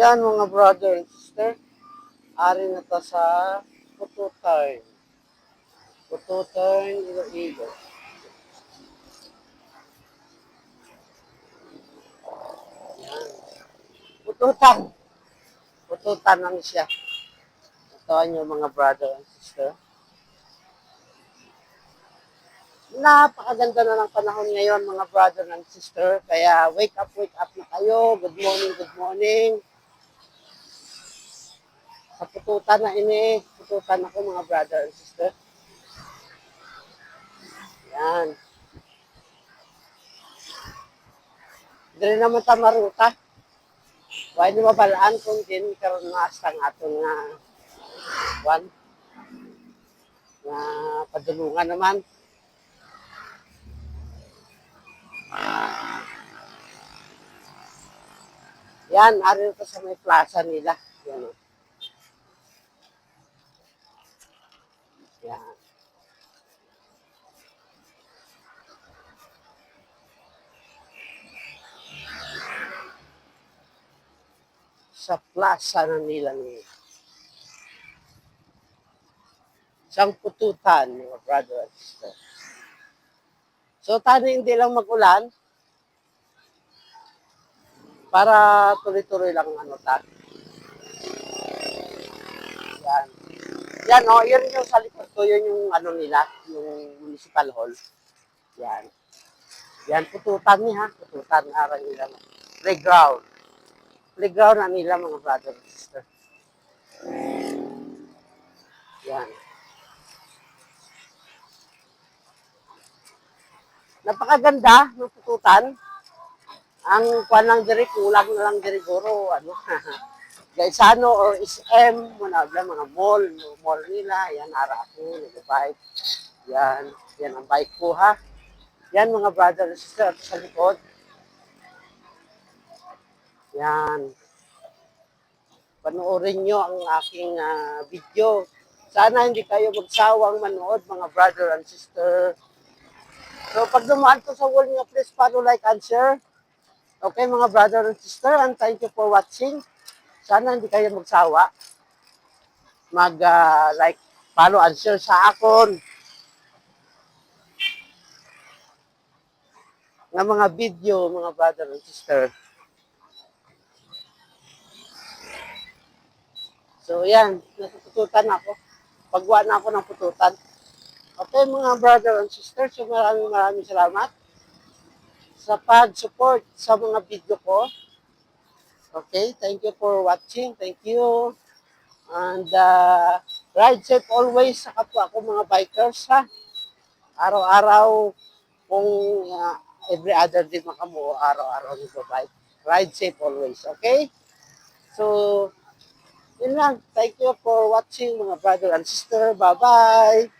Yan mga brother and sister, ari na ta sa Pututan. Pututan, Iloilo. Yan. Pututan. Pututan lang siya. Ito ang yung mga brother and sister. Napakaganda na ng panahon ngayon mga brother and sister. Kaya wake up na kayo. Good morning, good morning. Sa pututan na ini, pututan ako mga brother and sister. Yan. Dili naman ta maruta. Why di mabalaan kung din karon na astang aton nga one nga padulungan naman. Yan, ari ko sa may plaza nila. Yan. Yan. Sa plaza na nila ni isang pututan, mga brother and sister. So, tani hindi lang magulan para tuloy-tuloy lang ano ta. Yan. Yan, oh, yun yung sa likod ko, yun yung ano nila, yung municipal hall. Yan. Yan, pututan niya, ha? Pututan, arang nila. Playground. Playground na nila, mga brother and sister. Yan. Napakaganda ng pututan. Ang kwan lang diri, kulang na lang diri guro, ano, Gaisano or SM, muna mga mall nila, yan, ara ako, nag-bike. Yan ang bike ko, ha. Yan, mga brother and sister, sa likod. Yan. Panoorin nyo ang aking video. Sana hindi kayo magsawang manood, mga brother and sister. So, pag dumaan ko sa wall nyo, please follow, like, and share. Okay, mga brother and sister, and thank you for watching. Sana hindi kayo magsawa. Like, follow, and share sa akon ng mga video, mga brother and sister. So, yan. Natutututan ako. Pagwa na ako ng pututan. Okay, mga brother and sister, so maraming salamat sa pag-support sa mga video ko. Okay, thank you for watching. Thank you. And ride safe always sa kapwa ko mga bikers, ha. Araw-araw, kung every other day makamo, araw-araw nito-bike. Ride safe always, okay? So, yun lang. Thank you for watching mga brother and sister. Bye-bye!